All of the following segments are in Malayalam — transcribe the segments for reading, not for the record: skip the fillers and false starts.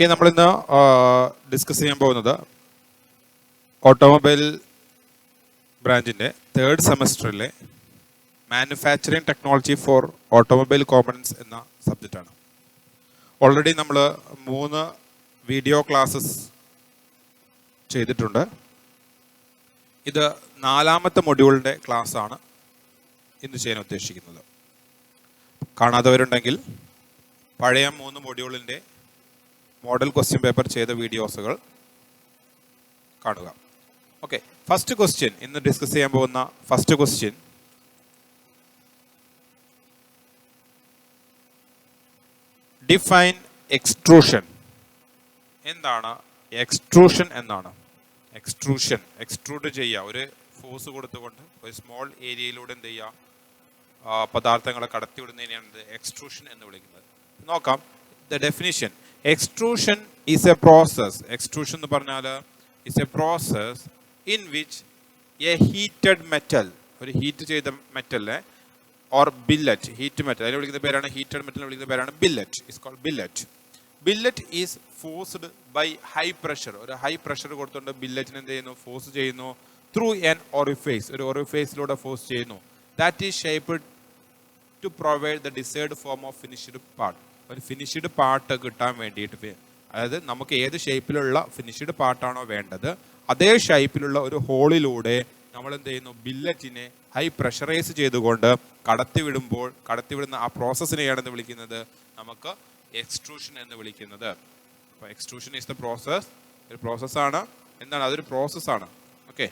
ഓക്കെ, നമ്മളിന്ന് ഡിസ്കസ് ചെയ്യാൻ പോകുന്നത് ഓട്ടോമൊബൈൽ ബ്രാഞ്ചിൻ്റെ 3rd സെമസ്റ്ററിലെ manufacturing technology for automobile components എന്ന സബ്ജക്റ്റാണ്. ഓൾറെഡി നമ്മൾ 3 വീഡിയോ ക്ലാസ്സസ് ചെയ്തിട്ടുണ്ട്. ഇത് 4ാമത്തെ മൊഡ്യൂളിൻ്റെ ക്ലാസ്സാണ് ഇന്ന് ചെയ്യാൻ ഉദ്ദേശിക്കുന്നത്. കാണാത്തവരുണ്ടെങ്കിൽ പഴയ 3 മൊഡ്യൂളിൻ്റെ മോഡൽ ക്വസ്റ്റ്യൻ പേപ്പർ ചെയ്ത വീഡിയോസുകൾ കാണുക. ഓക്കെ, ഫസ്റ്റ് ക്വസ്റ്റ്യൻ, ഇന്ന് ഡിസ്കസ് ചെയ്യാൻ പോകുന്ന ഫസ്റ്റ് ക്വസ്റ്റ്യൻ, ഡിഫൈൻ എക്സ്ട്രൂഷൻ. എന്താണ് എക്സ്ട്രൂഷൻ എന്നാണ്? എക്സ്ട്രൂഡ് ചെയ്യുക, ഒരു ഫോഴ്സ് കൊടുത്തുകൊണ്ട് ഒരു സ്മോൾ ഏരിയയിലൂടെ എന്ത് ചെയ്യുക, പദാർത്ഥങ്ങളെ കടത്തിവിടുന്നതിനെയാണ് എക്സ്ട്രൂഷൻ എന്ന് വിളിക്കുന്നത്. നോക്കാം the definition. Extrusion is a process. Extrusion എന്ന് പറഞ്ഞാൽ is a process in which a heated metal, ഒരു ഹീറ്റ് ചെയ്ത മെറ്റലിനെ ഓർ ബില്ലറ്റ്, ഹീറ്റ് മെറ്റൽ, അതിനെ വിളിക്കുന്ന പേരാണ് ഹീറ്റഡ് മെറ്റലിനെ വിളിക്കുന്ന പേരാണ് billet. Is called billet. Billet is forced by high pressure. ഒരു ഹൈ പ്രഷർ കൊടുത്തുകൊണ്ട് ബില്ലറ്റിനെ എന്ത് ചെയ്യുന്നു, ഫോഴ്സ് ചെയ്യുന്നു. ത്രൂ എൻ ഓറിഫേസ്, ഒരു ഓറിഫേസിലൂടെ ഫോഴ്സ് ചെയ്യുന്നു. That is shaped to provide the desired form of finished part. ഒരു ഫിനിഷ്ഡ് പാർട്ട് കിട്ടാൻ വേണ്ടിയിട്ട്, അതായത് നമുക്ക് ഏത് ഷേപ്പിലുള്ള ഫിനിഷ്ഡ് പാർട്ടാണോ വേണ്ടത്, അതേ ഷേപ്പിലുള്ള ഒരു ഹോളിലൂടെ നമ്മൾ എന്ത് ചെയ്യുന്നു, ബില്ലറ്റിനെ ഹൈ പ്രഷറൈസ് ചെയ്തുകൊണ്ട് കടത്തിവിടുന്ന ആ പ്രോസസ്സിനെയാണ് എന്ത് വിളിക്കുന്നത്, നമുക്ക് എക്സ്ട്രൂഷൻ എന്ന് വിളിക്കുന്നത്. അപ്പോൾ എക്സ്ട്രൂഷൻ ഈസ് ദ പ്രോസസ്, ഒരു പ്രോസസ്സാണ്. എന്താണ് അതൊരു പ്രോസസ്സാണ്. ഓക്കെ,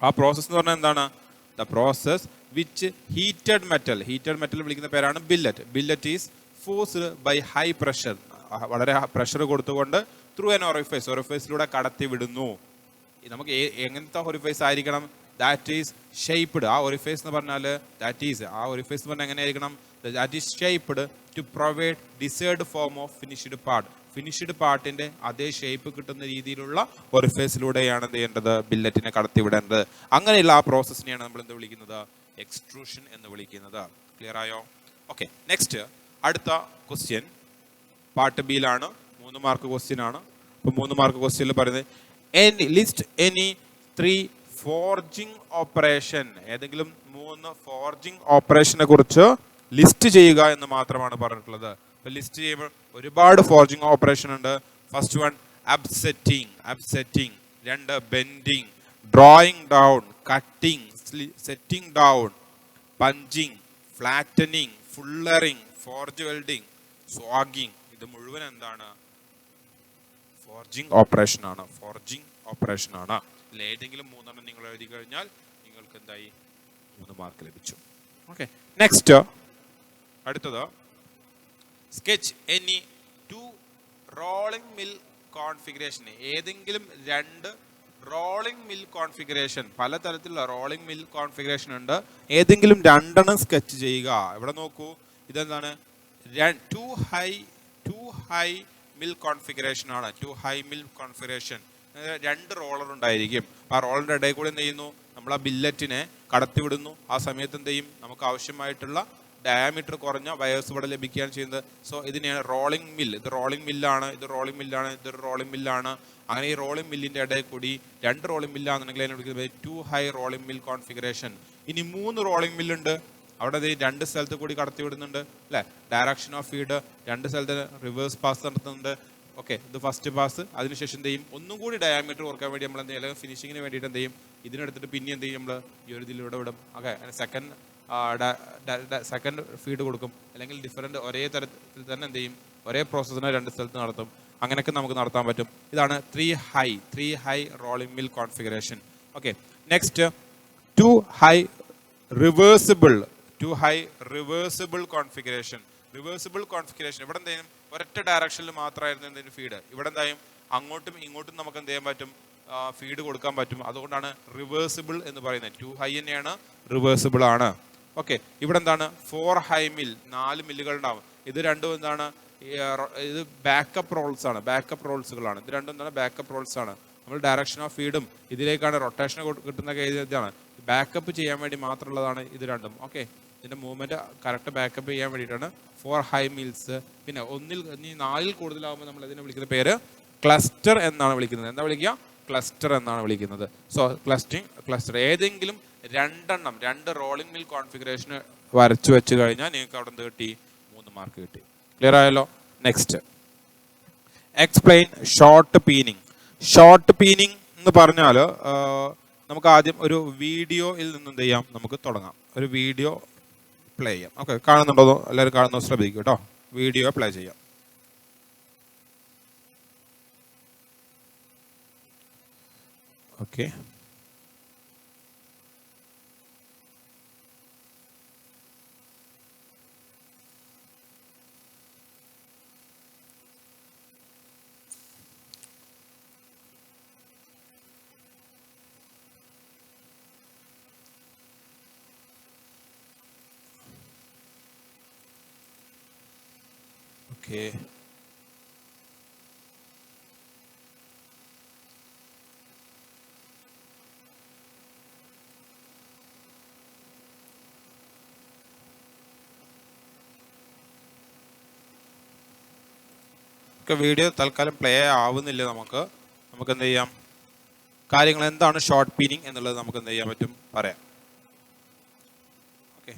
ആ പ്രോസസ്സ് എന്ന് പറഞ്ഞാൽ എന്താണ്? The process which heated metal വിളിക്കുന്ന പേരാണ് billet. Billet is forced by high pressure, വളരെ പ്രഷർ കൊടുത്തുകൊണ്ട് ത്രൂ എൻ ഓറിഫേസിലൂടെ കടത്തിവിടുന്നു. നമുക്ക് എങ്ങനത്തെ ഓറിഫേസ് ആയിരിക്കണം? That is shaped. ആ ഓറിഫേസ് എന്ന് പറഞ്ഞാൽ ആ ഓറിഫേസ് എന്ന് പറഞ്ഞാൽ എങ്ങനെയായിരിക്കണം? That is shaped to provide desired form of finished part. Finished പാർട്ടിന്റെ അതേ ഷേപ്പ് കിട്ടുന്ന രീതിയിലുള്ള ഓറിഫേസിലൂടെയാണ് എന്ത് ചെയ്യേണ്ടത്, ബില്ലറ്റിനെ കടത്തിവിടേണ്ടത്. അങ്ങനെയുള്ള ആ പ്രോസസ്സിനെയാണ് നമ്മൾ എന്ത് വിളിക്കുന്നത്, എക്സ്ട്രൂഷൻ എന്ന് വിളിക്കുന്നത്. ക്ലിയർ ആയോ? ഓക്കെ, നെക്സ്റ്റ് അടുത്ത ക്വസ്റ്റ്യൻ പാർട്ട് ബിയിലാണ്. 3 മാർക്ക് ക്വസ്റ്റ്യൻ ആണ്. അപ്പോൾ 3 മാർക്ക് ക്വസ്റ്റ്യനിൽ പറയുന്നത് ലിസ്റ്റ് എനി 3 ഫോർജിങ് ഓപ്പറേഷൻ. ഏതെങ്കിലും 3 ഫോർജിങ് ഓപ്പറേഷനെ കുറിച്ച് ലിസ്റ്റ് ചെയ്യുക എന്ന് മാത്രമാണ് പറഞ്ഞിട്ടുള്ളത്. അപ്പോൾ ലിസ്റ്റ് ചെയ്യുമ്പോൾ ഒരുപാട് ഫോർജിങ് ഓപ്പറേഷൻ ഉണ്ട്. First one upsetting. 2 bending, drawing down, cutting, setting down, punching, flattening, fullering, forge welding, സ്വാഗിങ്. ഇത് മുഴുവൻ എന്താണ്? ഫോർജിങ് ഓപ്പറേഷൻ ആണ്. ഇതിൽ ഏതെങ്കിലും 3 നിങ്ങൾ എഴുതി കഴിഞ്ഞാൽ നിങ്ങൾക്ക് എന്തായി, 3 മാർക്ക് ലഭിച്ചു. ഓക്കെ, നെക്സ്റ്റ് അടുത്തത് sketch any 2 rolling mill configuration. ഏതെങ്കിലും 2 റോളിംഗ് മിൽ കോൺഫിഗറേഷൻ, പലതരത്തിലുള്ള റോളിംഗ് മിൽ കോൺഫിഗറേഷൻ ഉണ്ട്. ഏതെങ്കിലും 2 സ്കെച്ച് ചെയ്യുക. ഇവിടെ നോക്കൂ, ഇതെന്താണ്? 2 ഹൈ മിൽ കോൺഫിഗറേഷൻ ആണ്. 2 ഹൈ മിൽ കോൺഫിഗറേഷൻ. 2 റോളർ ഉണ്ടായിരിക്കും. ആ റോളറിന്റെ ഇടയിൽ കൂടെ എന്ത് ചെയ്യുന്നു, നമ്മൾ ആ ബില്ലറ്റിനെ കടത്തിവിടുന്നു. ആ സമയത്ത് എന്ത് ചെയ്യും, നമുക്ക് ആവശ്യമായിട്ടുള്ള ഡയാമീറ്റർ കുറഞ്ഞ വയേഴ്സ് ഇവിടെ ലഭിക്കുകയാണ് ചെയ്യുന്നത്. സോ ഇതിനെയാണ് റോളിംഗ് മിൽ. ഇത് റോളിംഗ് മില്ലാണ്, ഇതൊരു റോളിംഗ് മില്ലാണ്. അങ്ങനെ ഈ റോളിംഗ് മില്ലിന്റെ ഇടയിൽ കൂടി 2 റോളിംഗ് മില്ലാന്നുണ്ടെങ്കിൽ അതിനെ വിളിക്കുന്നത് 2 ഹൈ റോളിംഗ് മിൽ കോൺഫിഗറേഷൻ. ഇനി 3 റോളിംഗ് മില്ലുണ്ട്. അവിടെ 2 സ്ഥലത്ത് കൂടി കടത്തിവിടുന്നുണ്ട് അല്ലേ. ഡയറക്ഷൻ ഓഫ് ഫീഡ് 2 സ്ഥലത്ത് റിവേഴ്സ് പാസ് നടത്തുന്നുണ്ട്. ഓക്കെ, ഇത് ഫസ്റ്റ് പാസ്. അതിനുശേഷം എന്ത് ചെയ്യും, ഒന്നും കൂടി ഡയാമീറ്റർ കുറക്കാൻ വേണ്ടി നമ്മൾ എന്ത് ചെയ്യും, അല്ലെങ്കിൽ ഫിനിഷിങ്ങിന് വേണ്ടിയിട്ട് എന്ത് ചെയ്യും, ഇതിനെടുത്തിട്ട് പിന്നെ എന്ത് ചെയ്യും, നമ്മൾ ഈ ഒരു ഇതിലൂടെ വിടും. ഓക്കെ, സെക്കൻഡ് ഫീഡ് കൊടുക്കും. അല്ലെങ്കിൽ ഡിഫറൻറ്റ് ഒരേ തരത്തിൽ തന്നെ എന്ത് ചെയ്യും, ഒരേ പ്രോസസ്സിനെ 2 സ്ഥലത്ത് നടത്തും. അങ്ങനെയൊക്കെ നമുക്ക് നടത്താൻ പറ്റും. ഇതാണ് 3 high rolling mill configuration. Okay, next 2 high reversible configuration. ഇവിടെ എന്ത് ചെയ്യും, ഒരൊറ്റ ഡയറക്ഷനിൽ മാത്രമായിരുന്നു എന്തെങ്കിലും ഫീഡ്. ഇവിടെ എന്തായും അങ്ങോട്ടും ഇങ്ങോട്ടും നമുക്ക് എന്ത് ചെയ്യാൻ പറ്റും, ഫീഡ് കൊടുക്കാൻ പറ്റും. അതുകൊണ്ടാണ് റിവേഴ്സിബിൾ എന്ന് പറയുന്നത്. 2 ഹൈ തന്നെയാണ്, റിവേഴ്സിബിൾ ആണ്. ഓക്കെ, ഇവിടെ എന്താണ്, 4 ഹൈ മിൽ, 4 മില്ലുകൾ ഉണ്ടാവും. ഇത് രണ്ടും എന്താണ്, ഇത് ബാക്കപ്പ് റോൾസുകളാണ്. ഇത് രണ്ടും എന്താണ്, ബാക്കപ്പ് റോൾസ് ആണ്. നമ്മൾ ഡയറക്ഷൻ ഓഫ് ഫീഡും ഇതിലേക്കാണ് റൊട്ടേഷൻ കിട്ടുന്ന ഇതാണ്. ബാക്കപ്പ് ചെയ്യാൻ വേണ്ടി മാത്രമുള്ളതാണ് ഇത് രണ്ടും. ഓക്കെ, ഇതിൻ്റെ മൂവ്മെൻറ്റ് കറക്റ്റ് ബാക്കപ്പ് ചെയ്യാൻ വേണ്ടിയിട്ടാണ്. 4 ഹൈ മീൽസ്. പിന്നെ 4 കൂടുതലാകുമ്പോൾ നമ്മൾ ഇതിനെ വിളിക്കുന്ന പേര് ക്ലസ്റ്റർ എന്നാണ് വിളിക്കുന്നത്. എന്താ വിളിക്കുക? ക്ലസ്റ്റർ എന്നാണ് വിളിക്കുന്നത്. സോ ക്ലസ്റ്റർ ഏതെങ്കിലും 2 റോളിംഗ് മിൽ കോൺഫിഗറേഷന് വരച്ചു വെച്ച് കഴിഞ്ഞാൽ നിങ്ങൾക്ക് അവിടെ എന്ത് കിട്ടി? 3 മാർക്ക് കിട്ടി. ക്ലിയർ ആയല്ലോ? Next, explain short peening. Short peening എന്ന് പറഞ്ഞാൽ നമുക്ക് ആദ്യം ഒരു വീഡിയോയിൽ നിന്ന് എന്ത് ചെയ്യാം? നമുക്ക് തുടങ്ങാം. ഒരു വീഡിയോ പ്ലേ ചെയ്യാം. ഓക്കെ, കാണുന്നുണ്ടോ? എല്ലാവരും കാണുന്നോ? ശ്രദ്ധിക്കും കേട്ടോ. വീഡിയോ പ്ലേ ചെയ്യാം. ഓക്കെ, ഓക്കെ, വീഡിയോ തൽക്കാലം പ്ലേ ആവുന്നില്ല. നമുക്ക് എന്ത് ചെയ്യാം? കാര്യങ്ങൾ എന്താണ് ഷോർട്ട് പീനിങ് എന്നുള്ളത് നമുക്ക് എന്ത് ചെയ്യാൻ പറ്റും? പറയാം. Okay,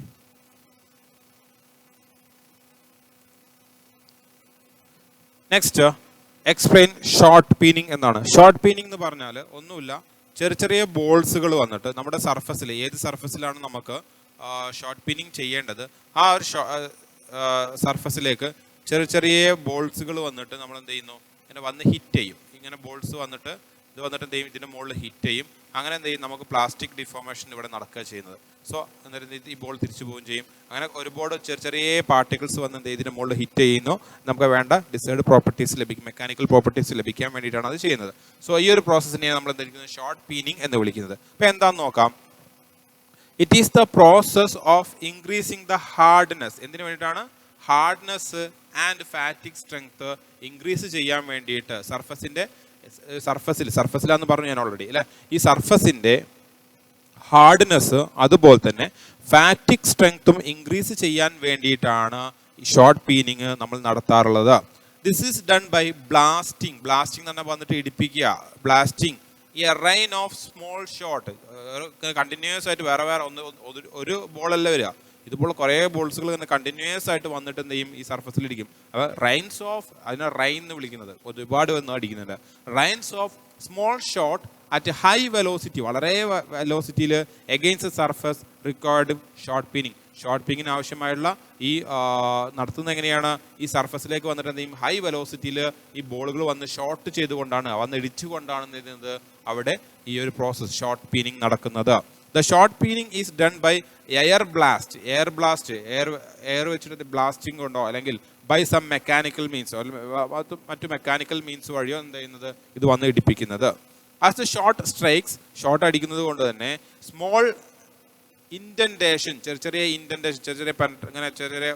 next, explain short peening എന്നാണ്. ഷോർട്ട് പീനിങ് എന്ന് പറഞ്ഞാൽ ഒന്നുമില്ല, ചെറിയ ബോൾസുകൾ വന്നിട്ട് നമ്മുടെ സർഫസിൽ, ഏത് സർഫസിലാണ് നമുക്ക് ഷോർട്ട് പീനിങ് ചെയ്യേണ്ടത്, ആ ഒരു സർഫസിലേക്ക് ചെറിയ ബോൾസുകൾ വന്നിട്ട് നമ്മൾ എന്ത് ചെയ്യുന്നു? ഇങ്ങനെ വന്ന് ഹിറ്റ് ചെയ്യും. ഇങ്ങനെ ബോൾസ് വന്നിട്ട് ഇത് വന്നിട്ട് എന്ത് ചെയ്യും? ഇതിൻ്റെ മുകളിൽ ഹിറ്റ് ചെയ്യും. അങ്ങനെ എന്ത് ചെയ്യും? നമുക്ക് പ്ലാസ്റ്റിക് ഡിഫോർമേഷൻ ഇവിടെ നടക്കുക ചെയ്യുന്നത്. സോ എന്നിട്ട് ഈ ബോൾ തിരിച്ചു പോവുകയും ചെയ്യും. അങ്ങനെ ഒരുപാട് ചെറിയ പാർട്ടിക്കിൾസ് വന്ന് എന്ത് ചെയ്യും? ഇതിൻ്റെ മുകളിൽ ഹിറ്റ് ചെയ്യുന്നു. നമുക്ക് വേണ്ട ഡിസൈഡ് പ്രോപ്പർട്ടീസ് ലഭിക്കും, മെക്കാനിക്കൽ പ്രോപ്പർട്ടീസ് ലഭിക്കാൻ വേണ്ടിയിട്ടാണ് അത് ചെയ്യുന്നത്. സോ ഈ ഒരു പ്രോസസ്സിനെയാണ് നമ്മൾ എന്തായിരിക്കുന്നത്? ഷോർട്ട് പീനിങ് എന്ന് വിളിക്കുന്നത്. അപ്പോൾ എന്താണെന്ന് നോക്കാം. It is the process of increasing the hardness. എന്തിനു വേണ്ടിയിട്ടാണ്? ഹാർഡ്നെസ് ആൻഡ് ഫാറ്റിക് സ്ട്രെങ്ത് ഇൻക്രീസ് ചെയ്യാൻ വേണ്ടിയിട്ട് സർഫസിലാന്ന് പറഞ്ഞു ഞാൻ ഓൾറെഡി അല്ലേ. ഈ സർഫസിൻ്റെ ഹാർഡ്നെസ് അതുപോലെ തന്നെ ഫാറ്റിക് സ്ട്രെങ്ത്തും ഇൻക്രീസ് ചെയ്യാൻ വേണ്ടിയിട്ടാണ് ഈ ഷോർട്ട് പീനിങ് നമ്മൾ നടത്താറുള്ളത്. This is done by blasting. Blasting എന്ന് പറഞ്ഞാൽ വന്നിട്ട് ഇടിപ്പിക്കുക. Blasting a rain of small shot. Continuous ആയിട്ട് വേറെ ഒരു ബോളല്ല വരിക, ഇതുപോലെ കുറേ ബോൾസുകൾ തന്നെ കണ്ടിന്യൂസ് ആയിട്ട് വന്നിട്ട് എന്ത് ചെയ്യും? ഈ സർഫസിലിരിക്കും. അപ്പോൾ റൈൻസ് ഓഫ്, അതിനെ റൈൻ എന്ന് വിളിക്കുന്നത്, ഒരുപാട് വന്ന് അടിക്കുന്നുണ്ട്. Rains of small shot at high velocity, വളരെ വെലോസിറ്റിയിൽ against surface required shot peening. Shot പീനിങ്ങിന് ആവശ്യമായുള്ള ഈ നടത്തുന്നത് എങ്ങനെയാണ്? ഈ സർഫസിലേക്ക് വന്നിട്ട് എന്ത് ചെയ്യും? ഹൈ വെലോസിറ്റിയിൽ ഈ ബോളുകൾ വന്ന് ഷോർട്ട് ചെയ്തുകൊണ്ടാണ്, വന്ന് ഇടിച്ചുകൊണ്ടാണ് എന്ത് ചെയ്യുന്നത്? അവിടെ ഈ ഒരു പ്രോസസ് ഷോർട്ട് പീനിങ് നടക്കുന്നത്. The short peening is done by air blast. Air വെച്ചിട്ട് ബ്ലാസ്റ്റിംഗ് കൊണ്ടോ അല്ലെങ്കിൽ ബൈ സം മെക്കാനിക്കൽ മീൻസ്, മറ്റു മെക്കാനിക്കൽ മീൻസ് വഴിയോ എന്ത് ചെയ്യുന്നത്? ഇത് വന്ന് ഇടിപ്പിക്കുന്നത്. As the shot strikes, shot അടിക്കുന്നത് കൊണ്ട് തന്നെ സ്മോൾ ഇൻഡന്റേഷൻ, ചെറിയ ഇൻഡന്റേഷൻ, ഇങ്ങനെ ചെറിയ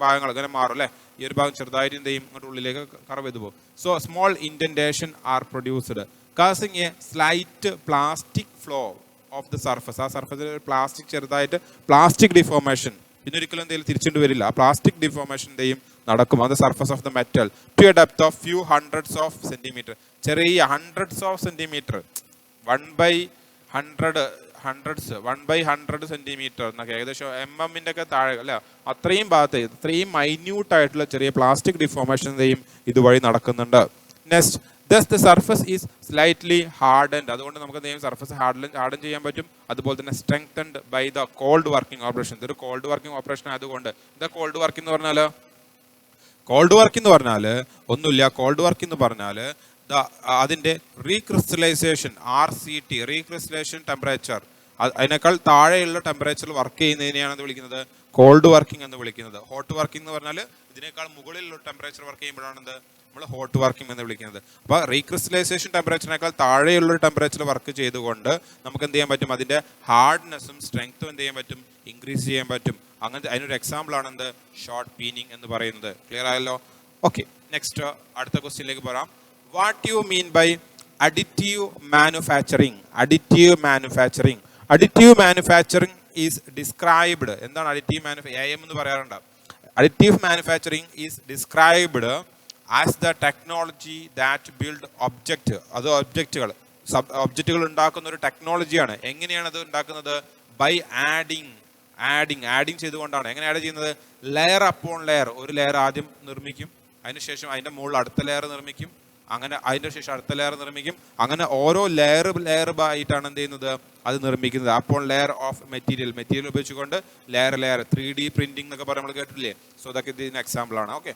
ഭാഗങ്ങൾ ഇങ്ങനെ മാറും അല്ലേ. ഈ ഒരു ഭാഗം ചെറുതായിട്ട് എന്ത് ചെയ്യും? ഇങ്ങോട്ട് ഉള്ളിലേക്ക് കർവ് ചെയ്ത് പോകും. So small indentation are produced causing a slight plastic flow of the surface. ആ സർഫസിൽ പ്ലാസ്റ്റിക് ചെറുതായിട്ട് പ്ലാസ്റ്റിക് ഡിഫോർമേഷൻ, പിന്നെ ഒരിക്കലും എന്തെങ്കിലും തിരിച്ചുകൊണ്ട് വരില്ല. ആ പ്ലാസ്റ്റിക് ഡിഫോർമേഷൻ എന്തെയും നടക്കും അത് surface of the metal to a depth of few hundreds of centimetre. ചെറിയ ഹൺഡ്രഡ്സ് ഓഫ് സെന്റിമീറ്റർ, 1/100 സെന്റിമീറ്റർ എന്നൊക്കെ, ഏകദേശം MM-ന്റെ ഒക്കെ താഴെ അല്ല, അത്രയും ഭാഗത്ത് അത്രയും മൈന്യൂട്ട് ആയിട്ടുള്ള ചെറിയ പ്ലാസ്റ്റിക് ഡിഫോർമേഷൻ എന്തെയും ഇതുവഴി നടക്കുന്നുണ്ട്. Next, thus the surface is slightly hardened. അതുകൊണ്ട് നമുക്ക് എന്തെങ്കിലും സർഫസ് ഹാർഡൻ ചെയ്യാൻ പറ്റും. അതുപോലെ തന്നെ strengthened by the cold working operation. ഇതൊരു കോൾഡ് വർക്കിംഗ് ഓപ്പറേഷൻ ആയതുകൊണ്ട് എന്താ കോൾഡ് വർക്കിംഗ് എന്ന് പറഞ്ഞാൽ? കോൾഡ് വർക്കിംഗ് എന്ന് പറഞ്ഞാൽ ഒന്നുമില്ല. കോൾഡ് വർക്കിംഗ് എന്ന് പറഞ്ഞാൽ അതിൻ്റെ റീക്രിസ്റ്റലൈസേഷൻ, RCT, റീക്രിസ്റ്റലൈസേഷൻ ടെമ്പറേച്ചർ, അതിനേക്കാൾ താഴെയുള്ള ടെമ്പറേച്ചറിൽ വർക്ക് ചെയ്യുന്നതിനെയാണ് വിളിക്കുന്നത് കോൾഡ് വർക്കിംഗ് എന്ന് വിളിക്കുന്നത്. ഹോട്ട് വർക്കിംഗ് എന്ന് പറഞ്ഞാൽ ഇതിനേക്കാൾ മുകളിലുള്ള ടെമ്പറേച്ചർ വർക്ക് ചെയ്യുമ്പോഴാണ് നമ്മൾ ഹോട്ട് വർക്കിംഗ് എന്ന് വിളിക്കുന്നത്. അപ്പോൾ റീക്രിസ്റ്റലൈസേഷൻ ടെമ്പറേച്ചറിനേക്കാൾ താഴെയുള്ള ടെമ്പറേച്ചർ വർക്ക് ചെയ്തുകൊണ്ട് നമുക്ക് എന്ത് ചെയ്യാൻ പറ്റും? അതിൻ്റെ ഹാർഡ്നെസ്സും സ്ട്രെങ്ത്തും എന്ത് ചെയ്യാൻ പറ്റും? ഇൻക്രീസ് ചെയ്യാൻ പറ്റും. അങ്ങനത്തെ അതിനൊരു എക്സാമ്പിളാണ് എന്ത്? ഷോർട്ട് പീനിങ് എന്ന് പറയുന്നത്. ക്ലിയർ ആയല്ലോ? ഓക്കെ, നെക്സ്റ്റ് അടുത്ത ക്വസ്റ്റ്യനിലേക്ക് പോകാം. What you mean by additive manufacturing? Additive manufacturing is described. എന്താണ് അഡിറ്റീവ് മാനുഫാക്ചറിങ്? AM എന്ന് പറയാറുണ്ട്. Additive manufacturing is described as the technology that build object. അത് ഒബ്ജക്റ്റുകൾ ഉണ്ടാക്കുന്ന ഒരു ടെക്നോളജിയാണ്. എങ്ങനെയാണ് അത് ഉണ്ടാക്കുന്നത്? ബൈ ആഡിങ് ചെയ്തുകൊണ്ടാണ്. എങ്ങനെ ആഡ് ചെയ്യുന്നത്? Layer upon layer. ഒരു ലെയർ ആദ്യം നിർമ്മിക്കും, അതിനുശേഷം അതിൻ്റെ മുകളിൽ അടുത്ത ലെയർ നിർമ്മിക്കും, അങ്ങനെ അതിൻ്റെ ശേഷം അടുത്ത ലെയർ നിർമ്മിക്കും, അങ്ങനെ ഓരോ ലെയർ ആയിട്ടാണ് എന്ത് ചെയ്യുന്നത്? അത് നിർമ്മിക്കുന്നത്. അപ്പോൾ ലെയർ ഓഫ് മെറ്റീരിയൽ ഉപയോഗിച്ചുകൊണ്ട് ലെയർ 3D പ്രിന്റിംഗ് എന്നൊക്കെ പറയാൻ നമ്മൾ കേട്ടില്ലേ? സോ അതൊക്കെ ഇതിന് എക്സാമ്പിൾ ആണ്. Okay,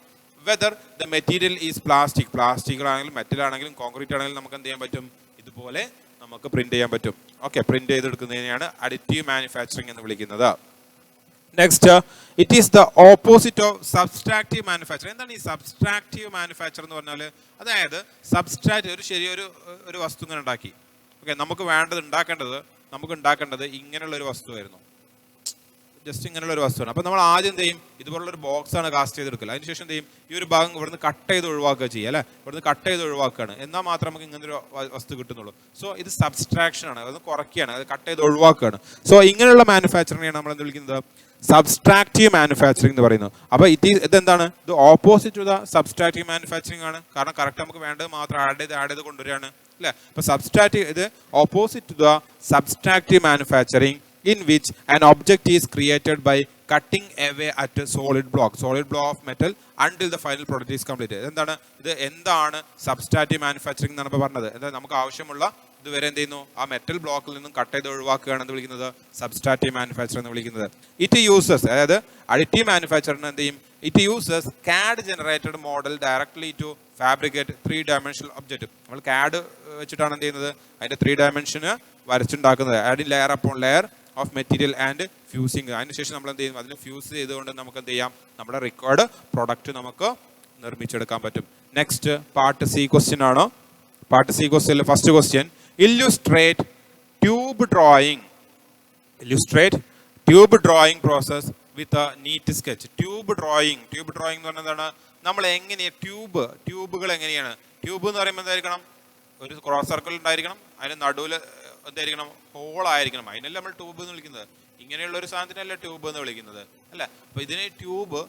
whether the material is പ്ലാസ്റ്റിക്കാണെങ്കിലും മെറ്റൽ ആണെങ്കിലും കോൺക്രീറ്റ് ആണെങ്കിലും നമുക്ക് എന്ത് ചെയ്യാൻ പറ്റും? ഇതുപോലെ നമുക്ക് പ്രിന്റ് ചെയ്യാൻ പറ്റും. ഓക്കെ, പ്രിന്റ് ചെയ്തെടുക്കുന്നതിനെയാണ് അഡിറ്റീവ് മാനുഫാക്ചറിങ് എന്ന് വിളിക്കുന്നത്. Next, it is the opposite of subtractive manufacturing. എന്താണ് ഈ സബ്സ്ട്രാക്റ്റീവ് മാനുഫാക്ചർ എന്ന് പറഞ്ഞാൽ? അതായത് സബ്സ്ട്രാക്റ്റ് ഒരു വസ്തു ഇങ്ങനെ ഉണ്ടാക്കി. ഓക്കെ, നമുക്ക് ഉണ്ടാക്കേണ്ടത് ഇങ്ങനെയുള്ളൊരു വസ്തുവായിരുന്നു. ജസ്റ്റ് ഇങ്ങനെയുള്ള ഒരു വസ്തുവാണ്. അപ്പോൾ നമ്മൾ ആദ്യം എന്ത് ചെയ്യും? ഇതുപോലുള്ളൊരു ബോക്സാണ് കാസ്റ്റ് ചെയ്തെടുക്കുക. അതിനുശേഷം എന്ത് ചെയ്യും? ഈ ഒരു ഭാഗം ഇവിടുന്ന് കട്ട് ചെയ്ത് ഒഴിവാക്കുക ചെയ്യുക അല്ലേ? ഇവിടുന്ന് കട്ട് ചെയ്ത് ഒഴിവാക്കുകയാണ്. എന്നാൽ മാത്രം നമുക്ക് ഇങ്ങനൊരു വസ്തു കിട്ടുന്നുള്ളൂ. സോ ഇത് സബ്സ്ട്രാക്ഷൻ ആണ്, അത് കുറയ്ക്കുകയാണ്, അത് കട്ട് ചെയ്ത് ഒഴിവാക്കുകയാണ്. സോ ഇങ്ങനെയുള്ള മാനുഫാക്ചറിനെയാണ് നമ്മൾ എന്ത് വിളിക്കുന്നത്? സബ്സ്ട്രാക്റ്റീവ് മാനുഫാക്ചറിങ് എന്ന് പറയുന്നത്. അപ്പോൾ ഇതെന്താണ്? ഇത് opposite to the subtractive manufacturing ആണ്. കാരണം കറക്റ്റ് നമുക്ക് വേണ്ടത് മാത്രം ആഡ് ചെയ്ത് കൊണ്ടുവരികയാണ് അല്ലേ? അപ്പോൾ ഇത് opposite to the subtractive manufacturing in which an object is created by cutting away at a solid block of metal until the final product is completed. എന്താണ് സബ്സ്ട്രാക്റ്റീവ് മാനുഫാക്ചറിംഗ് എന്നാണ് ഇപ്പോൾ പറഞ്ഞത്. എന്താ നമുക്ക് ആവശ്യമുള്ള ഇതുവരെ എന്ത് ചെയ്യുന്നു? ആ മെറ്റൽ ബ്ലോക്കിൽ നിന്നും കട്ട് ചെയ്ത് ഒഴിവാക്കുകയാണ് എന്ന് വിളിക്കുന്നത് സബ്സ്ട്രാക്റ്റീവ് മാനുഫാക്ചറിംഗ് എന്ന് വിളിക്കുന്നത്. ഇറ്റ് യൂസസ്, അതായത് അഡിറ്റീവ് മാനുഫാക്ചറിന് എന്ത് ചെയ്യും? It uses CAD generated model directly to fabricate 3-dimensional object. നമ്മൾ CAD വെച്ചിട്ടാണ് എന്ത് ചെയ്യുന്നത്? അതിന്റെ 3 ഡയമെൻഷന് വരച്ചുണ്ടാക്കുന്നത്. Adding layer upon layer of material and fusing. അതിനുശേഷം നമ്മൾ എന്ത് ചെയ്യും? അതിന് ഫ്യൂസ് ചെയ്തുകൊണ്ട് നമുക്ക് എന്ത് ചെയ്യാം? നമ്മുടെ റിക്വയർഡ് പ്രൊഡക്റ്റ് നമുക്ക് നിർമ്മിച്ചെടുക്കാൻ പറ്റും. നെക്സ്റ്റ് പാർട്ട് C ക്വസ്റ്റ്യൻ ആണ്. പാർട്ട് C ക്വസ്റ്റ്യനിൽ first question, illustrate tube drawing process with a neat sketch. Tube drawing എന്ന് പറഞ്ഞാൽ എന്താണ്? നമ്മൾ എങ്ങനെയാണ് ട്യൂബുകൾ എങ്ങനെയാണ്? ട്യൂബ് എന്ന് പറയുമ്പോൾ എന്തായിരിക്കണം? ഒരു ക്രോസ് സർക്കിൾ ഉണ്ടായിരിക്കണം, അതിന് നടുവിൽ എന്തായിരിക്കണം? ഹോളായിരിക്കണം. അതിനല്ല നമ്മൾ ട്യൂബ് എന്ന് വിളിക്കുന്നത്. ഇങ്ങനെയുള്ള ഒരു സാധനത്തിനല്ല ട്യൂബ് എന്ന് വിളിക്കുന്നത് അല്ലേ? അപ്പോൾ ഇതിന് ട്യൂബ്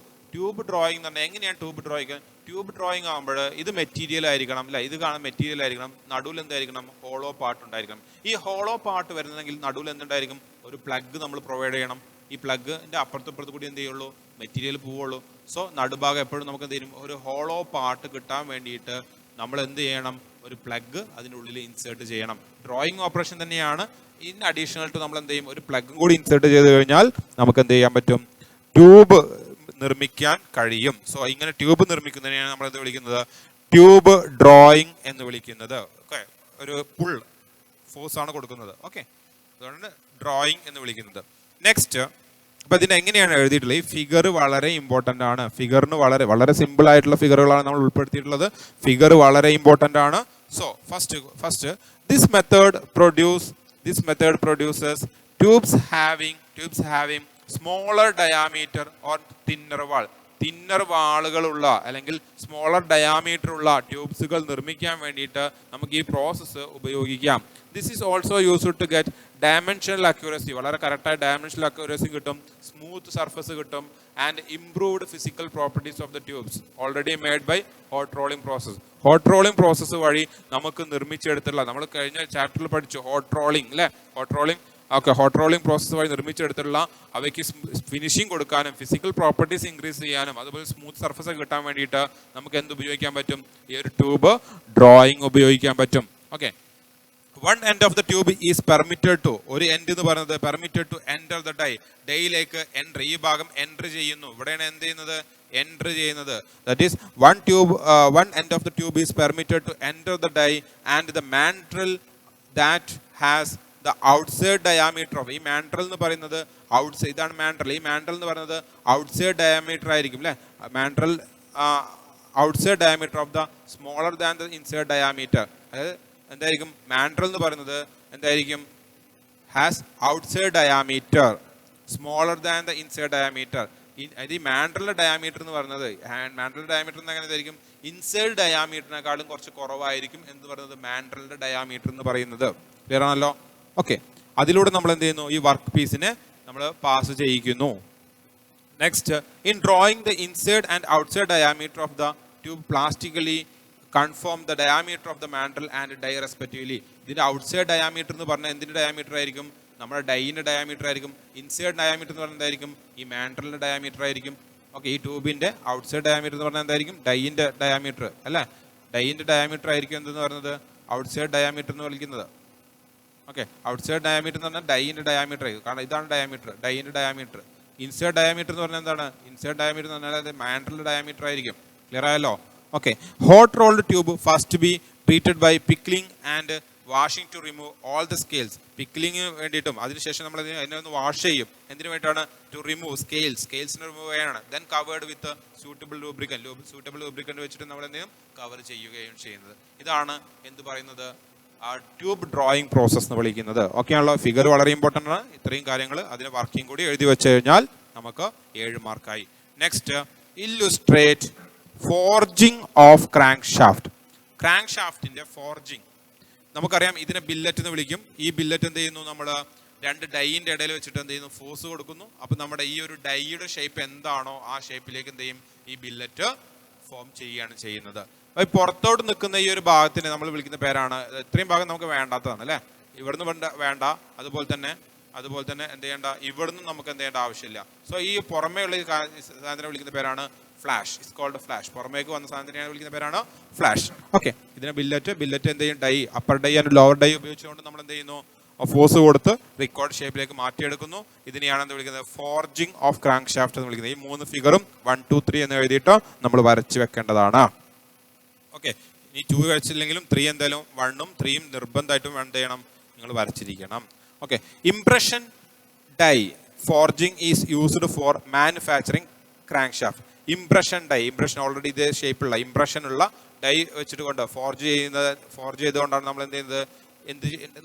ഡ്രോയിങ് എന്ന് പറഞ്ഞാൽ എങ്ങനെയാണ് ട്യൂബ് ഡ്രോയിങ് ആകുമ്പോൾ ഇത് മെറ്റീരിയൽ ആയിരിക്കണം അല്ലേ? ഇത് കാണാൻ മെറ്റീരിയൽ ആയിരിക്കണം. നടുവിൽ എന്തായിരിക്കണം? ഹോളോ പാർട്ട് ഉണ്ടായിരിക്കണം. ഈ ഹോളോ പാർട്ട് വരുന്നതെങ്കിൽ നടുവിൽ എന്തുണ്ടായിരിക്കും? ഒരു പ്ലഗ് നമ്മൾ പ്രൊവൈഡ് ചെയ്യണം. ഈ പ്ലഗിന്റെ അപ്പുറത്ത് കൂടി എന്ത് ചെയ്യുള്ളൂ? മെറ്റീരിയൽ പോവുള്ളൂ. സോ നടുഭാഗം എപ്പോഴും നമുക്ക് എന്ത് ചെയ്യും? ഒരു ഹോളോ പാർട്ട് കിട്ടാൻ വേണ്ടിയിട്ട് നമ്മൾ എന്ത് ചെയ്യണം? ഒരു പ്ലഗ് അതിൻ്റെ ഉള്ളിൽ ഇൻസേർട്ട് ചെയ്യണം. ഡ്രോയിങ് ഓപ്പറേഷൻ തന്നെയാണ്. ഇൻ അഡീഷണൽ ടു നമ്മൾ എന്ത് ചെയ്യും? ഒരു പ്ലഗും കൂടി ഇൻസേർട്ട് ചെയ്ത് കഴിഞ്ഞാൽ നമുക്ക് എന്ത് ചെയ്യാൻ പറ്റും? ട്യൂബ് നിർമ്മിക്കാൻ കഴിയും. സോ ഇങ്ങനെ ട്യൂബ് നിർമ്മിക്കുന്നതിനെയാണ് നമ്മൾ എന്ത് വിളിക്കുന്നത്? ട്യൂബ് ഡ്രോയിങ് എന്ന് വിളിക്കുന്നത്. ഓക്കെ, ഒരു പുൾ ഫോഴ്സ് ആണ് കൊടുക്കുന്നത്. ഓക്കെ, അതുകൊണ്ട് ഡ്രോയിങ് എന്ന് വിളിക്കുന്നത്. നെക്സ്റ്റ്, അപ്പൊ ഇതിന് എങ്ങനെയാണ് എഴുതിയിട്ടുള്ളത്? ഈ ഫിഗർ വളരെ ഇമ്പോർട്ടൻ്റ് ആണ്. ഫിഗറിന് വളരെ സിമ്പിൾ ആയിട്ടുള്ള ഫിഗറുകളാണ് നമ്മൾ ഉൾപ്പെടുത്തിയിട്ടുള്ളത്. ഫിഗർ വളരെ ഇമ്പോർട്ടൻ്റ് ആണ്. So first this method produces tubes having smaller diameter or thinner wall. Thinner വാളുകളുള്ള അല്ലെങ്കിൽ സ്മോളർ ഡയാമീറ്റർ ഉള്ള ട്യൂബ്സുകൾ നിർമ്മിക്കാൻ വേണ്ടിയിട്ട് നമുക്ക് ഈ പ്രോസസ്സ് ഉപയോഗിക്കാം. This is also used to get dimensional accuracy. വളരെ കറക്റ്റായ ഡയമെൻഷണൽ അക്യൂറസി കിട്ടും, സ്മൂത്ത് സർഫസ് കിട്ടും, and improved physical properties of the tubes already made by hot rolling process. Hot rolling process വഴി നമുക്ക് നിർമ്മിച്ചെടുത്തുള്ള, നമ്മൾ കഴിഞ്ഞ ചാപ്റ്ററിൽ പഠിച്ചു ഹോട്ട് റോളിംഗ് അല്ലേ? ഹോട്ട് റോളിംഗ് പ്രോസസ്സ് വഴി നിർമ്മിച്ചെടുത്തുള്ള അവയ്ക്ക് ഫിനിഷിംഗ് കൊടുക്കാനും ഫിസിക്കൽ പ്രോപ്പർട്ടീസ് ഇൻക്രീസ് ചെയ്യാനും അതുപോലെ സ്മൂത്ത് സർഫസ് ഒക്കെ വേണ്ടിയിട്ട് നമുക്ക് എന്ത് ഉപയോഗിക്കാൻ പറ്റും? ഈ ഒരു ട്യൂബ് ഡ്രോയിങ് ഉപയോഗിക്കാൻ പറ്റും. Okay, one end of the tube is permitted to, ഒരു എൻഡ് എന്ന് പറയുന്നത് പെർമിറ്റഡ് ടു എൻ്റർ ദ ഡൈയിലേക്ക് എൻട്രി, ഈ ഭാഗം എൻട്രി ചെയ്യുന്നു. ഇവിടെയാണ് എന്ത് ചെയ്യുന്നത്? എൻട്രി ചെയ്യുന്നത്. That is one end of the tube is permitted to enter the die and the mandrel that has the outside diameter of, ഈ മാൻട്രൽ എന്ന് പറയുന്നത് ഔട്ട്സൈഡ്, ഇതാണ് മാൻട്രൽ. ഈ മാൻട്രൽ എന്ന് പറയുന്നത് ഔട്ട്സൈഡ് ഡയാമീറ്റർ ആയിരിക്കും അല്ലേ? Mandrel outside diameter of the smaller than the inside diameter. അതായത് എന്തായിരിക്കും? മാൻട്രൽ എന്ന് പറയുന്നത് എന്തായിരിക്കും? Has outside diameter smaller than the inside diameter. ഈ മാൻട്രലിന്റെ ഡയാമീറ്റർ എന്ന് പറയുന്നത്, മാൻട്രലിന്റെ ഡയാമീറ്റർ എന്ന് എങ്ങനെയായിരിക്കും? ഇൻസൈഡ് ഡയാമീറ്ററിനെക്കാളും കുറച്ച് കുറവായിരിക്കും എന്ന് പറയുന്നത് മാൻട്രലിന്റെ ഡയാമീറ്റർ എന്ന് പറയുന്നത്. ക്ലിയർ ആണല്ലോ? ഓക്കെ, അതിലൂടെ നമ്മൾ എന്ത് ചെയ്യുന്നു? ഈ വർക്ക് പീസിനെ നമ്മൾ പാസ് ചെയ്യിക്കുന്നു. Next, in drawing the inside and outside diameter of the tube plastically conform the diameter of the mandrel and die respectively. ഇതിന്റെ ഔട്ട്സൈഡ് ഡയാമീറ്റർ എന്ന് പറഞ്ഞാൽ എന്തിന്റെ ഡയാമീറ്റർ ആയിരിക്കും? നമ്മുടെ ഡൈയിന്റെ ഡയാമീറ്റർ ആയിരിക്കും. ഇൻസൈഡ് ഡയാമീറ്റർ എന്ന് പറഞ്ഞാൽ എന്തായിരിക്കും? ഈ മാൻഡലിന്റെ ഡയാമീറ്റർ ആയിരിക്കും. ഓക്കെ, ഈ ട്യൂബിന്റെ ഔട്ട്സൈഡ് ഡയാമീറ്റർ എന്ന് പറഞ്ഞാൽ എന്തായിരിക്കും? ഡൈയിന്റെ ഡയാമീറ്റർ അല്ലേ? ഡൈയിന്റെ ഡയാമീറ്റർ ആയിരിക്കും എന്തെന്ന് പറയുന്നത്? ഔട്ട്സൈഡ് ഡയാമീറ്റർ എന്ന് വിളിക്കുന്നത്. ഓക്കെ, ഔട്ട്സൈഡ് ഡയാമീറ്റർ എന്ന് പറഞ്ഞാൽ ഡൈയിന്റെ ഡയാമീറ്റർ ആയിരിക്കും. കാരണം ഇതാണ് ഡയാമീറ്റർ, ഡൈയിന്റെ ഡയാമീറ്റർ. ഇൻസൈഡ് ഡയാമീറ്റർ എന്ന് പറഞ്ഞാൽ എന്താണ്? ഇൻസൈഡ് ഡയാമീറ്റർ എന്ന് പറഞ്ഞാൽ അത് മാൻഡലിന്റെ ഡയാമീറ്റർ ആയിരിക്കും. ക്ലിയർ ആയല്ലോ? Okay, hot rolled tube first be treated by pickling and washing to remove all the scales. Pickling വേണ്ടിയിട്ടും അതിനുശേഷം നമ്മൾ അതിനെ ഒന്ന് വാഷ് ചെയ്യും. എന്തിനു വേണ്ടിയിട്ടാണ്? ടു റിമൂവ് സ്കെയിൽസിനെ റിമൂവ് ചെയ്യാനാണ്. Then covered with suitable lubricant വെച്ചിട്ട് നമ്മൾ എന്തെങ്കിലും കവർ ചെയ്യുകയും ചെയ്യുന്നത്. ഇതാണ് എന്ത് പറയുന്നത്? ട്യൂബ് ഡ്രോയിങ് പ്രോസസ് എന്ന് വിളിക്കുന്നത്. ഓക്കെ ആണല്ലോ? ഫിഗർ വളരെ ഇമ്പോർട്ടൻ്റ് ആണ്. ഇത്രയും കാര്യങ്ങൾ അതിന് വർക്കിംഗ് കൂടി എഴുതി വെച്ച് കഴിഞ്ഞാൽ നമുക്ക് 7 മാർക്കായി. Next, illustrate forging of crank shaft. Crank ഷാഫ്റ്റിന്റെ ഫോർജിങ് നമുക്കറിയാം. ഇതിനെ ബില്ലറ്റ് എന്ന് വിളിക്കും. ഈ ബില്ലറ്റ് എന്ത് ചെയ്യുന്നു? നമ്മൾ 2 ഡൈയിന്റെ ഇടയിൽ വെച്ചിട്ട് എന്ത് ചെയ്യുന്നു? ഫോഴ്സ് കൊടുക്കുന്നു. അപ്പൊ നമ്മുടെ ഈ ഒരു ഡൈയുടെ ഷേപ്പ് എന്താണോ ആ ഷേപ്പിലേക്ക് എന്ത് ചെയ്യും? ഈ ബില്ലറ്റ് ഫോം ചെയ്യുകയാണ് ചെയ്യുന്നത്. അപ്പൊ പുറത്തോട്ട് നിൽക്കുന്ന ഈ ഒരു ഭാഗത്തിന് നമ്മൾ വിളിക്കുന്ന പേരാണ്, ഇത്രയും ഭാഗം നമുക്ക് വേണ്ടാത്തതാണ് അല്ലേ? ഇവിടുന്ന് വേണ്ട, അതുപോലെ തന്നെ എന്ത് ചെയ്യേണ്ട? ഇവിടുന്ന് നമുക്ക് എന്ത് ചെയ്യേണ്ട ആവശ്യമില്ല. സോ ഈ പുറമേ ഉള്ള സാധനത്തിനെ വിളിക്കുന്ന പേരാണ് ഫ്ലാഷ്. It's called flash. പുറമേക്ക് വന്ന സാധനത്തിനെ വിളിക്കുന്ന പേരാണ് ഫ്ലാഷ്. ഓക്കെ, ഇതിനെ ബില്ലറ്റ് എന്ത് ചെയ്യും? Die, upper die and lower die ഉപയോഗിച്ചുകൊണ്ട് നമ്മൾ എന്ത് ചെയ്യുന്നു? ഫോഴ്സ് കൊടുത്ത് റിക്കോർഡ് ഷേപ്പിലേക്ക് മാറ്റിയെടുക്കുന്നു. ഇതിനെയാണ് എന്ത് വിളിക്കുന്നത്? ഫോർജിങ് ഓഫ് ക്രാങ്ക് ഷാഫ്റ്റ് എന്ന് വിളിക്കുന്നത്. ഈ 3 ഫിഗറും 1, 2, 3 എന്ന് എഴുതിയിട്ട് നമ്മൾ വരച്ചു വെക്കേണ്ടതാണ്. ഓക്കെ, ഇനി 2 വരച്ചില്ലെങ്കിലും 3 എന്തായാലും 1ഉം 3ഉം നിർബന്ധമായിട്ടും എന്ത് ചെയ്യണം? നിങ്ങൾ വരച്ചിരിക്കണം. Okay, impression die forging is used for manufacturing crank shaft. Impression die, impression already ഇതേ ഷേപ്പുള്ള ഇംപ്രഷൻ ഉള്ള ഡൈ വെച്ചിട്ട് കൊണ്ട് ഫോർജ് ചെയ്തുകൊണ്ടാണ് നമ്മൾ എന്ത്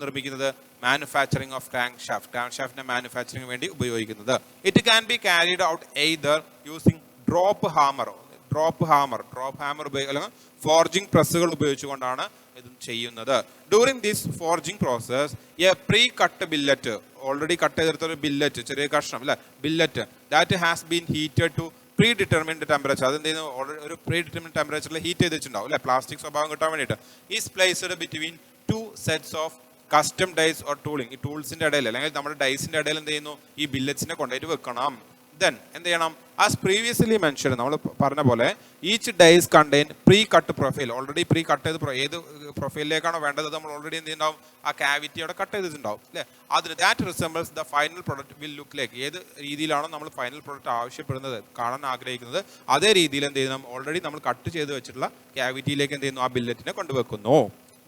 നിർമ്മിക്കുന്നത്? മാനുഫാക്ചറിങ് ഓഫ് ക്രാങ്ക് ഷാഫ്റ്റിനെ മാനുഫാക്ചറിങ് വേണ്ടി ഉപയോഗിക്കുന്നത്. It can be carried out either using drop hammer അല്ലെങ്കിൽ ഫോർജിങ് പ്രസ്സുകൾ ഉപയോഗിച്ചുകൊണ്ടാണ് ഇത് ചെയ്യുന്നത്. During this forging process a precut billet, already cut ചെയ്തെടുത്തൊരു ബില്ലറ്റ്, ചെറിയ കഷ്ണം അല്ലെ, billet that has been heated to predetermined temperature. അതെന്ത് ചെയ്യുന്നു? ഒരു പ്രീ ഡിറ്റർമിൻഡ് ടെമ്പറേച്ചറിൽ ഹീറ്റ് ചെയ്ത് വെച്ചിട്ടുണ്ടാവും അല്ലെ, പ്ലാസ്റ്റിക് സ്വഭാവം കിട്ടാൻ വേണ്ടിയിട്ട്. Is placed between 2 sets of custom dies or tooling. ഈ ടൂൾസിന്റെ ഇടയിൽ അല്ലെങ്കിൽ നമ്മുടെ ഡൈസിന്റെ ഇടയിൽ എന്ത് ചെയ്യുന്നു? ഈ ബില്ലറ്റ്സിനെ കൊണ്ടുപോയിട്ട് വെക്കണം. ദെൻ എന്ത് ചെയ്യണം? ആസ് പ്രീവിയസ്ലി മെൻഷൻഡ്, നമ്മൾ പറഞ്ഞ പോലെ each dies contain pre cut profile. Already pre cut ചെയ്ത് ഏത് പ്രൊഫൈലിലേക്കാണോ വേണ്ടത് നമ്മൾ ഓൾറെഡി എന്ത് ചെയ്യുന്നുണ്ടാവും? ആ ക്യാവിറ്റി അവിടെ കട്ട് ചെയ്തിട്ടുണ്ടാവും അല്ലേ? അതിന് that resembles the final product will look like. ഏത് രീതിയിലാണോ നമ്മൾ ഫൈനൽ പ്രൊഡക്റ്റ് ആവശ്യപ്പെടുന്നത്, കാണാൻ ആഗ്രഹിക്കുന്നത്, അതേ രീതിയിൽ എന്ത് ചെയ്യണം? ഓൾറെഡി നമ്മൾ കട്ട് ചെയ്ത് വെച്ചിട്ടുള്ള ക്യാവിറ്റിയിലേക്ക് എന്ത് ചെയ്യുന്നു? ആ ബില്ലറ്റിനെ കൊണ്ടുവെക്കുന്നു.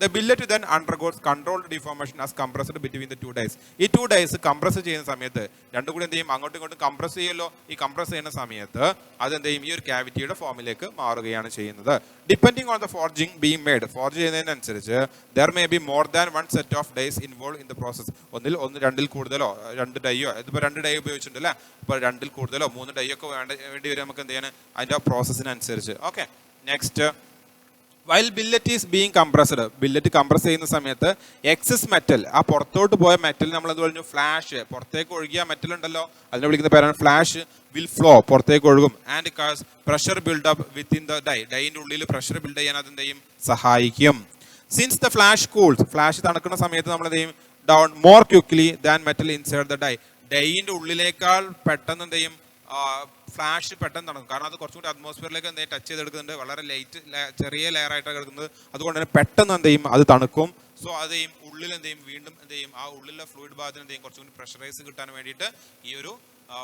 The billet then undergoes controlled deformation as compressed between the 2 dies. ഈ 2 dies കംപ്രസ് ചെയ്യുന്ന സമയത്ത് രണ്ടും കൂടി എന്ത് ചെയ്യും? അങ്ങോട്ടും ഇങ്ങോട്ടും കംപ്രസ് ചെയ്യുമല്ലോ. ഈ കംപ്രസ് ചെയ്യുന്ന സമയത്ത് അതെന്ത് ചെയ്യും? ഈ ഒരു ക്യാവിറ്റിയുടെ ഫോമിലേക്ക് മാറുകയാണ് ചെയ്യുന്നത്. Depending on the forging being made, forge ചെയ്യുന്നതിനനുസരിച്ച് there may be more than one set of dies involved in the process. രണ്ടിൽ കൂടുതലോ 2 ഡൈയോ, ഇതിപ്പോൾ 2 ഡൈ ഉപയോഗിച്ചിട്ടുണ്ട് അല്ലേ, ഇപ്പോൾ 2ൽ കൂടുതലോ 3 ഡൈ ഒക്കെ വേണ്ടി വരും നമുക്ക് എന്ത് ചെയ്യാൻ? അതിൻ്റെ പ്രോസസ്സിനനുസരിച്ച്. Okay, next, while billet is being compressed, billet compress ചെയ്യുന്ന സമയത്ത് എക്സസ് മെറ്റൽ, ആ പുറത്തോട്ട് പോയ മെറ്റൽ നമ്മൾ എന്ത് പറഞ്ഞു? ഫ്ലാഷ്, പുറത്തേക്ക് ഒഴുകിയ മെറ്റൽ ഉണ്ടല്ലോ, അതിനെ വിളിക്കുന്ന പേരാണ് ഫ്ലാഷ്, വിൽ ഫ്ലോ, പുറത്തേക്ക് ഒഴുകും. And causes pressure buildup within the ഡൈൻ്റെ ഉള്ളിൽ പ്രഷർ ബിൽഡ് ചെയ്യാൻ അതെന്ത് ചെയ്യും? സഹായിക്കും. Since the flash cools, flash തണുക്കുന്ന സമയത്ത് നമ്മൾ എന്ത് ചെയ്യും? Down more quickly than metal inside the ഡൈൻ്റെ ഉള്ളിലേക്കാൾ പെട്ടെന്ന് എന്ത് ചെയ്യും? ഫ്ലാഷ് പെട്ടെന്ന് നടക്കും. കാരണം അത് കുറച്ചും കൂടി അറ്റ്മോസ്ഫിയറിലേക്ക് എന്തെങ്കിലും ടച്ച് ചെയ്തെടുക്കുന്നുണ്ട്, വളരെ ലൈറ്റ് ചെറിയ ലെയർ ആയിട്ടാണ് കിടക്കുന്നത്. അതുകൊണ്ട് തന്നെ പെട്ടെന്ന് എന്ത് ചെയ്യും? അത് തണുക്കും. സോ അത് ചെയ്യും ഉള്ളിൽ എന്ത് ചെയ്യും? വീണ്ടും എന്ത് ചെയ്യും? ആ ഉള്ളിലെ ഫ്ലൂയിഡ് ഭാഗത്തിന് എന്ത് ചെയ്യും? കുറച്ചും കൂടി പ്രഷറൈസ് കിട്ടാൻ വേണ്ടിയിട്ട് ഈ ഒരു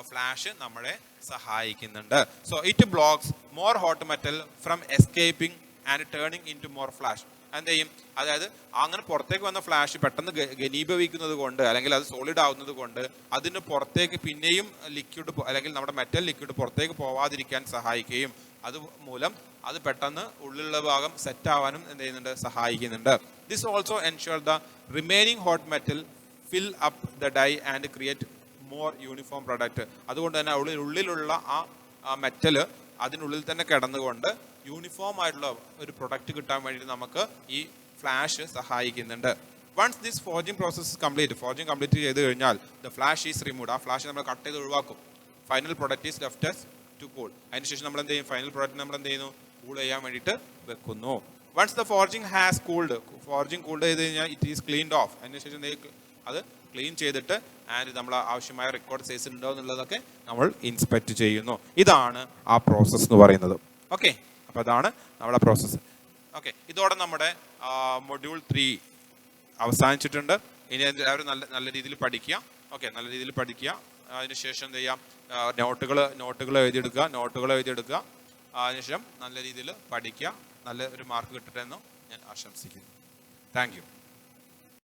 ഫ്ലാഷ് നമ്മളെ സഹായിക്കുന്നുണ്ട്. So it blocks more hot metal from escaping and turning into more flash. എന്ത് ചെയ്യും? അതായത് അങ്ങനെ പുറത്തേക്ക് വന്ന ഫ്ലാഷ് പെട്ടെന്ന് ഘനീഭവിക്കുന്നത് കൊണ്ട് അല്ലെങ്കിൽ അത് സോളിഡ് ആവുന്നത് കൊണ്ട് അതിന് പുറത്തേക്ക് പിന്നെയും ലിക്വിഡ് അല്ലെങ്കിൽ നമ്മുടെ മെറ്റൽ ലിക്വിഡ് പുറത്തേക്ക് പോവാതിരിക്കാൻ സഹായിക്കുകയും അതുമൂലം അത് പെട്ടെന്ന് ഉള്ളിലുള്ള ഭാഗം സെറ്റ് ആവാനും എന്ത് ചെയ്യുന്നുണ്ട്? സഹായിക്കുന്നുണ്ട്. This also ensure the remaining hot metal fill up the die and create more uniform product. അതുകൊണ്ട് തന്നെ ഉള്ളിലുള്ള ആ മെറ്റല് അതിനുള്ളിൽ തന്നെ കിടന്നുകൊണ്ട് യൂണിഫോം ആയിട്ടുള്ള ഒരു പ്രൊഡക്റ്റ് കിട്ടാൻ വേണ്ടി നമുക്ക് ഈ ഫ്ലാഷ് സഹായിക്കുന്നുണ്ട്. Once this forging process complete, forging complete ചെയ്ത് കഴിഞ്ഞാൽ ദ ഫ്ലാഷ് ഈസ് റിമൂവ്ഡ്, ആ ഫ്ലാഷ് നമ്മൾ കട്ട് ചെയ്ത് ഒഴിവാക്കും. Final product is left as to cool. അതിനുശേഷം നമ്മൾ എന്ത് ചെയ്യും, ഫൈനൽ പ്രൊഡക്റ്റ് നമ്മൾ എന്ത് ചെയ്യുന്നു, കൂൾ ചെയ്യാൻ വേണ്ടിയിട്ട് വെക്കുന്നു. Once the forging has cooled, forging cooled ചെയ്ത് കഴിഞ്ഞാൽ ഇറ്റ് ഈസ് ക്ലീൻഡ് ഓഫ്. അതിനുശേഷം അത് ക്ലീൻ ചെയ്തിട്ട് ആൻഡ് നമ്മൾ ആവശ്യമായ റെക്കോർഡ് സൈസ് ഉണ്ടോ എന്നുള്ളതൊക്കെ നമ്മൾ ഇൻസ്പെക്ട് ചെയ്യുന്നു. ഇതാണ് ആ പ്രോസസ്സ് എന്ന് പറയുന്നത്. ഓക്കെ, അപ്പോൾ അതാണ് നമ്മുടെ പ്രോസസ്സ്. ഓക്കെ, ഇതോടെ നമ്മുടെ മൊഡ്യൂൾ 3 അവസാനിച്ചിട്ടുണ്ട്. ഇനി എല്ലാവരും നല്ല രീതിയിൽ പഠിക്കുക. ഓക്കെ, നല്ല രീതിയിൽ പഠിക്കുക. അതിനുശേഷം എന്ത് ചെയ്യാം, നോട്ടുകൾ എഴുതിയെടുക്കുക. അതിനുശേഷം നല്ല രീതിയിൽ പഠിക്കുക. നല്ല ഒരു മാർക്ക് കിട്ടട്ടെ എന്നും ഞാൻ ആശംസിക്കുന്നു. Thank you.